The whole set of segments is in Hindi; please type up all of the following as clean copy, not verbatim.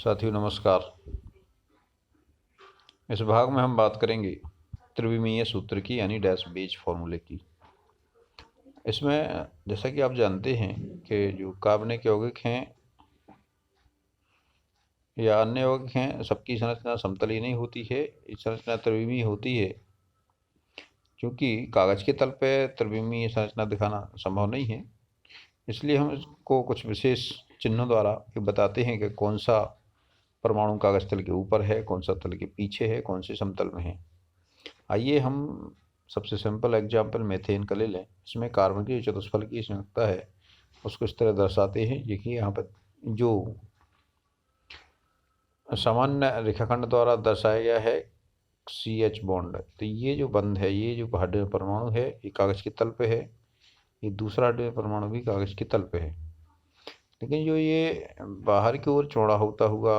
साथियों नमस्कार। इस भाग में हम बात करेंगे त्रिविमीय सूत्र की यानी डैश बेज फॉर्मूले की। इसमें जैसा कि आप जानते हैं कि जो कार्बनिक यौगिक हैं या अन्य यौगिक हैं, सबकी संरचना समतलीय नहीं होती है, इस संरचना त्रिविमीय होती है। क्योंकि कागज़ के तल पर त्रिविमीय संरचना दिखाना संभव नहीं है, इसलिए हम इसको कुछ विशेष चिन्हों द्वारा बताते हैं कि कौन सा परमाणु कागज तल के ऊपर है, कौन सा तल के पीछे है, कौन से समतल में है। आइए हम सबसे सिंपल एग्जाम्पल मीथेन का ले लें। इसमें कार्बन की चतुष्फल की संयुक्ता है, उसको इस तरह दर्शाते हैं। देखिए यहाँ पर जो सामान्य रेखाखंड द्वारा दर्शाया गया है CH बॉन्ड, तो ये जो बंध है, ये जो हाइड्रोजन परमाणु है, ये कागज के तल पे है। ये दूसरा हाइड्रोजन परमाणु भी कागज के तल पे है, लेकिन जो ये बाहर की ओर चौड़ा होता हुआ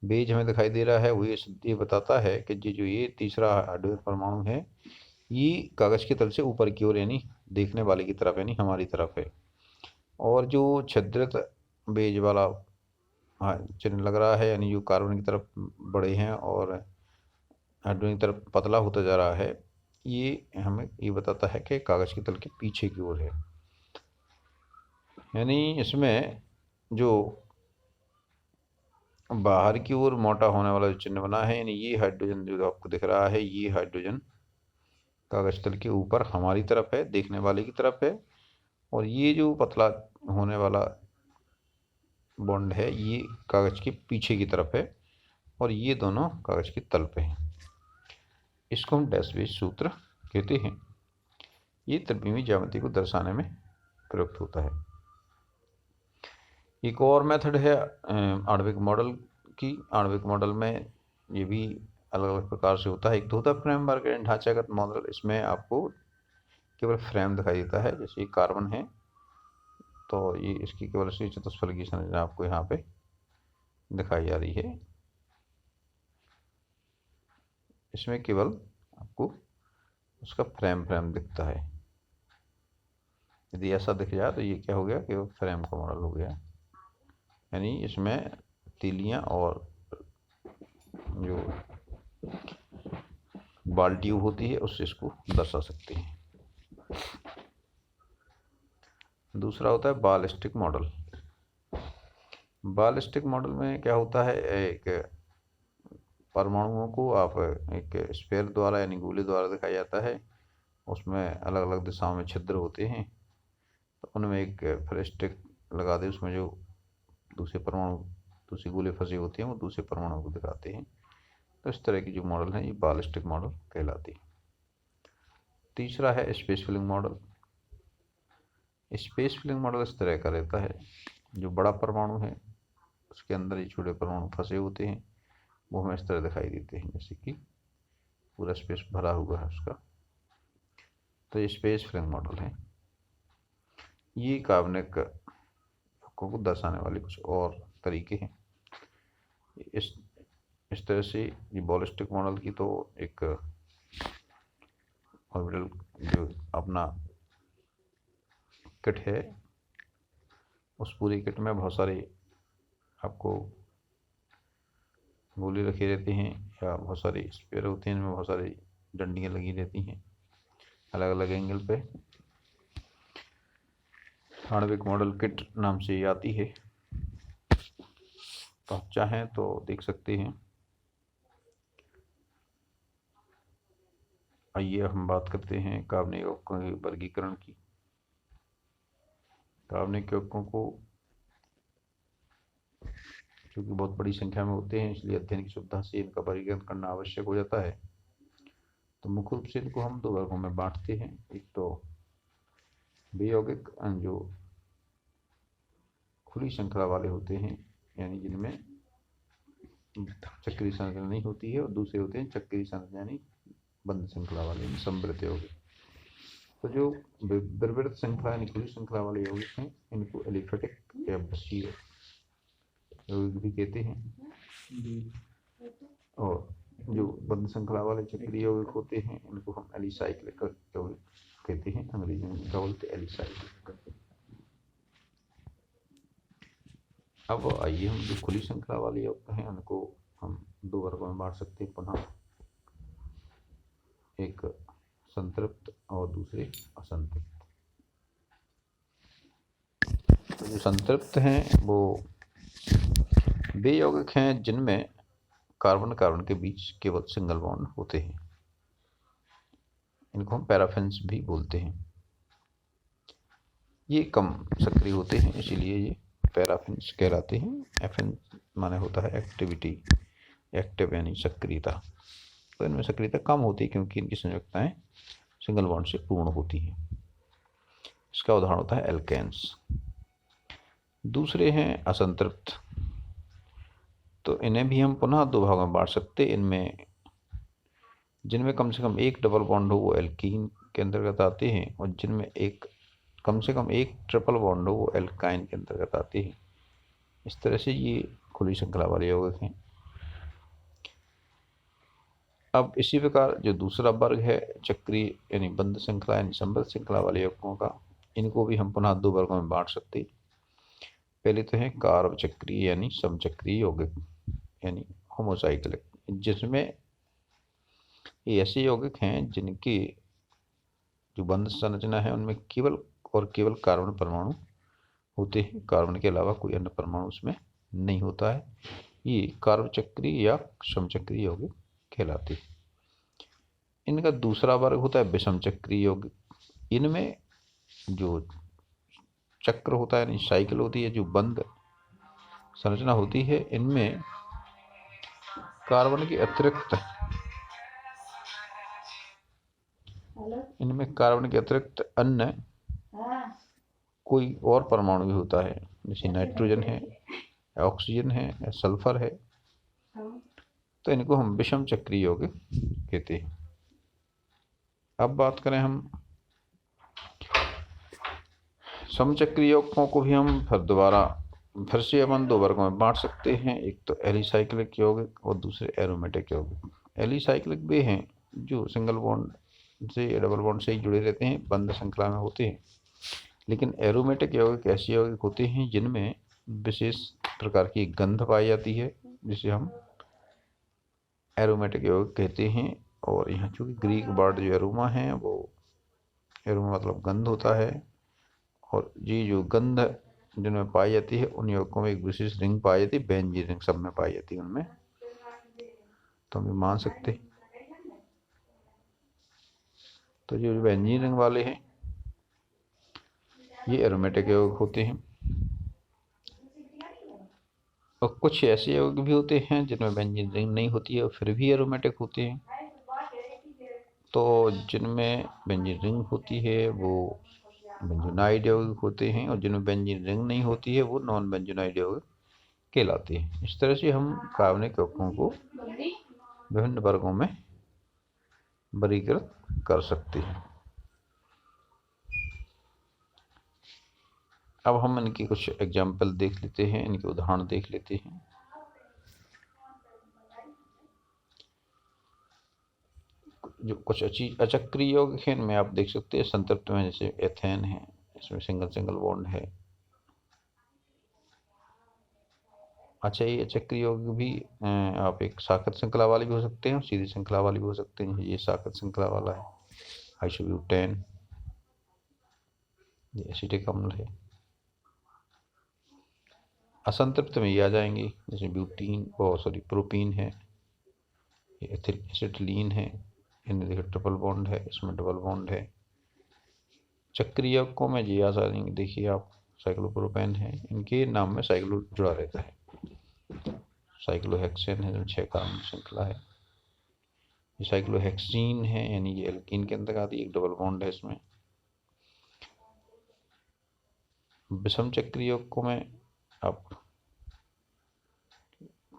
बेज हमें दिखाई दे रहा है, वो ये बताता है कि ये तीसरा हाइड्रोजन परमाणु है, ये कागज के तल से ऊपर की ओर यानी देखने वाले की तरफ यानी हमारी तरफ है। और जो छिद्रित बेज वाला चिन्ह लग रहा है, यानी जो कार्बन की तरफ बड़े हैं और हाइड्रोजन की तरफ पतला होता जा रहा है, ये हमें ये बताता है कि कागज के तल के पीछे की ओर है। यानी इसमें जो बाहर की ओर मोटा होने वाला जो चिन्ह बना है, यानी ये हाइड्रोजन जो आपको दिख रहा है, ये हाइड्रोजन कागज तल के ऊपर हमारी तरफ है, देखने वाले की तरफ है। और ये जो पतला होने वाला बॉन्ड है, ये कागज के पीछे की तरफ है, और ये दोनों कागज के तल पे हैं। इसको हम डैश बेज सूत्र कहते हैं। ये त्रिविमीय ज्यामिति को दर्शाने में प्रयुक्त होता है। एक और मेथड है आणविक मॉडल की। आणविक मॉडल में ये भी अलग अलग प्रकार से होता है। एक तो होता है फ्रेमवर्क एंड ढांचागत मॉडल। इसमें आपको केवल फ्रेम दिखाई देता है, जैसे कार्बन है तो ये इसकी केवल सी चतुष्फल की संरचना आपको यहाँ पे दिखाई जा रही है। इसमें केवल आपको उसका फ्रेम दिखता है। यदि ऐसा दिख जाए तो ये क्या हो गया, केवल फ्रेम का मॉडल हो गया। यानी इसमें तीलियां और जो बाल ट्यूब होती है उससे इसको दर्शा सकते हैं। दूसरा होता है बालिस्टिक मॉडल। बालिस्टिक मॉडल में क्या होता है, एक परमाणुओं को आप एक स्फीयर द्वारा यानी गोले द्वारा दिखाया जाता है। उसमें अलग अलग दिशाओं में छिद्र होते हैं, तो उनमें एक फिर स्टिक लगा दे, उसमें जो दूसरे गोले फंसे होते हैं वो दूसरे परमाणु को दिखाते हैं। तो इस तरह की जो मॉडल है, ये बालिस्टिक मॉडल कहलाती है। तीसरा है space filling model. Space filling model इस तरह का रहता है, जो बड़ा परमाणु है उसके अंदर ये छोटे परमाणु फंसे होते हैं, वो हमें इस तरह दिखाई देते हैं, जैसे कि पूरा स्पेस भरा हुआ है उसका। तो ये स्पेस फिलिंग मॉडल है। ये कार्बनिक को दर्शाने वाले कुछ और तरीके हैं। इस तरह से ये बालिस्टिक मॉडल की तो एक ऑर्बिटल जो अपना किट है, उस पूरी किट में बहुत सारे आपको गोले रखे रहते हैं या बहुत सारे स्पेयर होते हैं, इनमें बहुत सारी डंडियाँ लगी रहती हैं अलग अलग एंगल पे। आणविक मॉडल किट नाम से आती है, तो आप चाहें तो देख सकते हैं। आइए हम बात करते हैं कार्बनिक यौगिकों के वर्गीकरण की। कार्बनिक यौगिकों को क्योंकि बहुत बड़ी संख्या में होते हैं, इसलिए अध्ययन की सुविधा से इनका वर्गीकरण करना आवश्यक हो जाता है। तो मुख्य रूप से इनको हम दो वर्गों में बांटते हैं। एक तो वे यौगिक जो खुली श्रृंखला वाले होते हैं, यानी जिनमें चक्रीय संरचना नहीं होती है, और दूसरे होते हैं चक्रीय संरचना यानी बंद श्रृंखला वाले समृत यौगिक। तो जो द्रविड़ श्रृंखला यानी खुली श्रृंखला वाले यौगिक हैं, इनको एलिफेटिक या बशीर यौगिक भी कहते हैं। और जो बंद श्रृंखला वाले चक्रीय यौगिक होते हैं, इनको हम एलिसाइक्लिक यौगिक कहते हैं। अंग्रेजी में इनका बोलते एलिसाइक्लिक। अब आइए हम जो खुली श्रृंखला वाले यौगिक हैं उनको हम दो वर्गों में बांट सकते हैं पुनः, एक संतृप्त और दूसरे असंतृप्त। तो जो संतृप्त हैं वो वे यौगिक हैं जिनमें कार्बन कार्बन के बीच केवल सिंगल बॉन्ड होते हैं, इनको हम पैराफिन्स भी बोलते हैं। ये कम सक्रिय होते हैं इसीलिए ये पैराफिन्स कहलाते हैं। एफिन माने होता है एक्टिविटी, एक्टिव यानी सक्रियता। तो इनमें सक्रियता कम होती है क्योंकि इनकी संयोजकताएं सिंगल बॉन्ड से पूर्ण होती हैं। इसका उदाहरण होता है एल्केन्स। दूसरे हैं असंतृप्त। तो इन्हें भी हम पुनः दो भागों में बांट सकते हैं। इनमें जिनमें कम से कम एक डबल बॉन्ड हो वो एल्कीन के अंतर्गत आते हैं, और जिनमें एक कम से कम एक ट्रिपल बॉन्ड हो वो एल्काइन के अंतर्गत आते हैं। इस तरह से ये खुली श्रृंखला वाले यौगिक हैं। अब इसी प्रकार जो दूसरा वर्ग है चक्रीय यानी बंद श्रृंखला यानी संबद्ध श्रृंखला वाले यौगिकों का, इनको भी हम पुनः दो वर्गों में बांट सकते हैं। पहले तो है कार्ब चक्रीय यानी समचक्रीय यौगिक यानी होमोसाइक्लिक, जिसमें ये ऐसे यौगिक हैं जिनकी जो बंध संरचना है उनमें केवल और केवल कार्बन परमाणु होते हैं, कार्बन के अलावा कोई अन्य परमाणु उसमें नहीं होता है। ये कार्ब चक्रीय या समचक्रीय यौगिक कहलाते हैं। इनका दूसरा वर्ग होता है विषम चक्रीय यौगिक। इनमें जो चक्र होता है यानी साइकिल होती है, जो बंध संरचना होती है, इनमें कार्बन के अतिरिक्त अन्य कोई और परमाणु भी होता है, जैसे नाइट्रोजन है, ऑक्सीजन है या सल्फर है। तो इनको हम विषम चक्रीय यौगिक कहते हैं। अब बात करें हम समचक्रीय यौगिकों को भी हम फिर से अपन दो वर्गों में बांट सकते हैं। एक तो एलिसाइक्लिक यौगिक और दूसरे एरोमेटिक यौगिक। एलिसाइक्लिक वे हैं जो सिंगल बॉन्ड से डबल बॉन्ड से ही जुड़े रहते हैं, बंध श्रृंखला में होते हैं। लेकिन एरोमेटिक यौगिक ऐसे यौगिक होते हैं जिनमें विशेष प्रकार की गंध पाई जाती है, जिसे हम एरोमेटिक यौगिक कहते हैं। और यहाँ चूँकि ग्रीक वर्ड जो एरोमा है, वो एरोमा मतलब गंध होता है, और ये जो गंध जिनमें पाई जाती है उन यौगिकों में एक विशेष रिंग पाई जाती है, बेंजीन रिंग सब में पाई जाती है उनमें। तो हम मान सकते हैं तो जो बेंजीन रिंग वाले हैं ये एरोमेटिक यौगिक होते हैं। और कुछ ऐसे यौगिक भी होते हैं जिनमें बेंजीन रिंग नहीं होती है और फिर भी एरोमेटिक होते हैं। तो जिनमें बेंजीन रिंग होती है वो बेंजोनाइड यौगिक होते हैं, और जिनमें बेंजीन रिंग नहीं होती है वो नॉन बेंजोनाइड यौगिक कहलाते हैं। इस तरह से हम कार्बनिक यौगिकों को विभिन्न वर्गों में वर्गीकृत कर सकते हैं। अब हम इनकी कुछ एग्जाम्पल देख लेते हैं, इनके उदाहरण देख लेते हैं। जो कुछ अचक्रीय यौगिक हैं इनमें आप देख सकते हैं संतृप्त में, जैसे एथेन है, इसमें सिंगल बॉन्ड है। अच्छा, ये अचक्रीय यौगिक भी आप एक साखत श्रृंखला वाले भी हो सकते हैं और सीधी श्रृंखला वाले भी हो सकते हैं। ये साखत श्रृंखला वाला है, आइसोब्यूटेन, ये एसिटिक अम्ल है। असंतृप्त में ये आ जाएंगे, जैसे प्रोपीन है, ये एसिटिलीन है, इनमें देखिए ट्रिपल बॉन्ड है, इसमें डबल बॉन्ड है। चक्रीय यौगिकों में ये आ जाएंगे, देखिए आप साइक्लोप्रोपेन है, इनके नाम में साइक्लो जुड़ा रहता है। साइक्लोहेक्सेन है जो 6 कार्बन श्रृंखला है। ये साइक्लोहेक्सीन है यानी ये एल्कीन के अंदर आती है, एक डबल बॉन्ड है इसमें। विषम चक्रीय यौगिकों में आप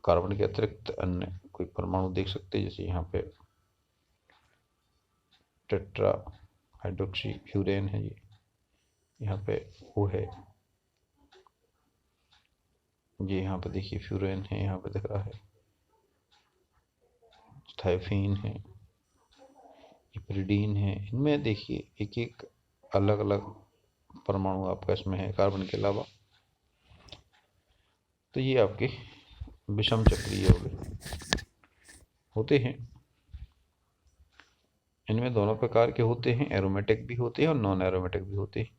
कार्बन के अतिरिक्त अन्य कोई परमाणु देख सकते हैं, जैसे यहाँ पे टेट्रा हाइड्रोक्सी फ्यूरेन है, ये यहाँ पे वो है, ये यहाँ पे देखिए फ्यूरेन है, यहाँ पे दिख रहा है थाइफीन है, इप्रिडीन है। इनमें देखिए एक एक अलग अलग परमाणु आपका इसमें है कार्बन के अलावा। तो ये आपके विषम चक्रीय यौगिक होते हैं। इनमें दोनों प्रकार के होते हैं, एरोमेटिक भी होते हैं और नॉन एरोमेटिक भी होते हैं।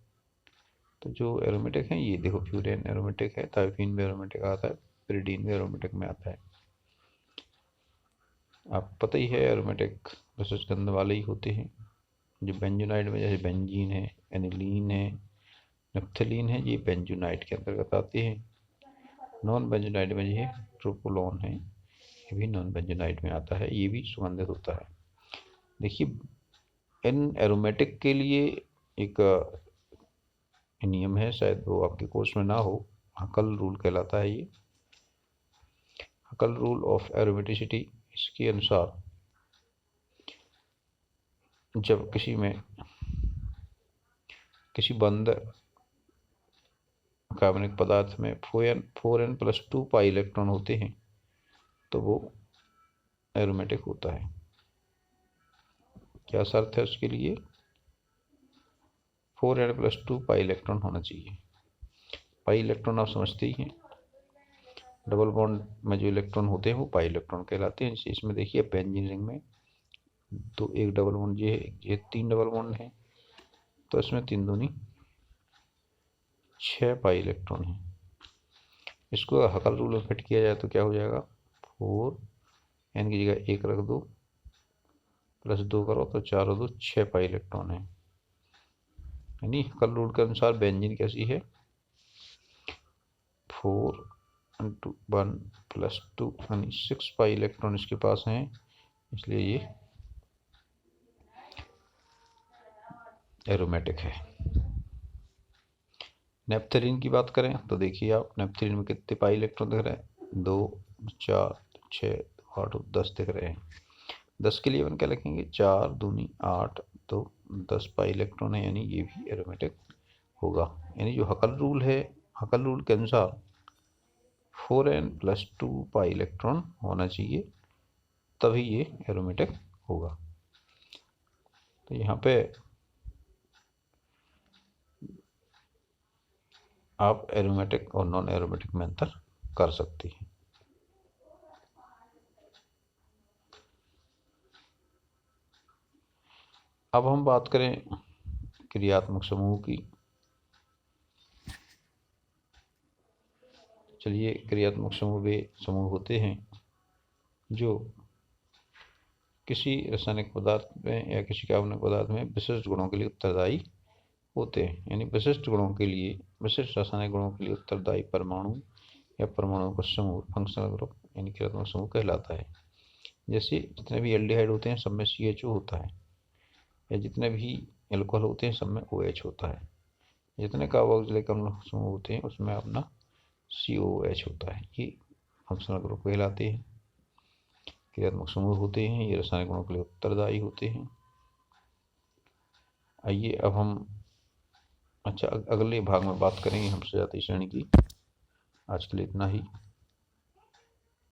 तो जो एरोमेटिक हैं ये देखो, फ्यूरेन एरोमेटिक है, थायोफीन भी एरोमेटिक आता है, पिरिडीन भी एरोमेटिक में आता है। आपको पता ही है एरोमेटिक विशिष्ट गंध वाले ही होते हैं। जो बेंजोनाइड में जैसे बेंजीन है, एनिलीन है, नफ्थलीन है, ये बेंजोनाइड के अंतर्गत आते हैं। नॉन बेंजोनाइड में ये प्रोपोलोन है, ये भी नॉन बेंजोनाइड में आता है, ये भी सुगंधित होता है। देखिए इन एरोमेटिक के लिए एक नियम है, शायद वो आपके कोर्स में ना हो, हकल रूल कहलाता है ये, हकल रूल ऑफ एरोमेटिसिटी। इसके अनुसार जब किसी बंद कार्बनिक पदार्थ में 4n+2 पाई इलेक्ट्रॉन होते हैं तो वो एरोमेटिक होता है। क्या शर्त है उसके लिए? 4n+2 पाई इलेक्ट्रॉन होना चाहिए। पाई इलेक्ट्रॉन आप समझते ही हैं, डबल बॉन्ड में जो इलेक्ट्रॉन होते हैं वो पाई इलेक्ट्रॉन कहलाते हैं। इसमें देखिए बेंजीन रिंग में तो एक डबल बॉन्ड ये 3 डबल बॉन्ड है, तो इसमें 3 दूनी 6 पाई इलेक्ट्रॉन है। इसको हकल रूल में फिट किया जाए तो क्या हो जाएगा, 4n की जगह 1 रख दो, +2 करो तो 4 और 2 6 पाई इलेक्ट्रॉन है। यानी हकल रूल के अनुसार बेंजीन कैसी है, 4 × 1 + 2 यानी 6 पाई इलेक्ट्रॉन इसके पास हैं, इसलिए ये एरोमेटिक है। नेपथलीन की बात करें तो देखिए आप, नेपथलीन में कितने पाई इलेक्ट्रॉन दिख रहे हैं, 2, 4, 6, 8, 10 दिख रहे हैं। 10 के लिए अपन क्या लिखेंगे, 4 दूनी 8, तो 10 पाई इलेक्ट्रॉन है, यानी ये भी एरोमेटिक होगा। यानी जो हकल रूल है, हकल रूल के अनुसार 4n+2 पाई इलेक्ट्रॉन होना चाहिए, तभी ये एरोमेटिक होगा। तो यहाँ पे आप एरोमेटिक और नॉन एरोमेटिक में अंतर कर सकते हैं। अब हम बात करें क्रियात्मक समूह की। चलिए, क्रियात्मक समूह वे समूह होते हैं जो किसी रासायनिक पदार्थ में या किसी कार्बनिक पदार्थ में विशिष्ट गुणों के लिए उत्तरदायी होते हैं। यानी विशिष्ट गुणों के लिए, विशिष्ट रासायनिक गुणों के लिए उत्तरदायी परमाणु या परमाणुओं का समूह फंक्शनल ग्रुप यानी क्रियात्मक समूह कहलाता है। जैसे जितने भी एल्डिहाइड होते हैं सब में CHO होता है, या जितने भी एल्कोहल होते हैं सब में OH होता है, जितने कार्बोक्सिलिक अम्ल समूह होते हैं उसमें अपना COOH होता है। ये फंक्शनल ग्रुप कहलाते हैं, क्रियात्मक समूह होते हैं, ये रासायनिक गुणों के लिए उत्तरदायी होते हैं। आइए अब हम अगले भाग में बात करेंगे हम सजातीय श्रेणी की। आज के लिए इतना ही।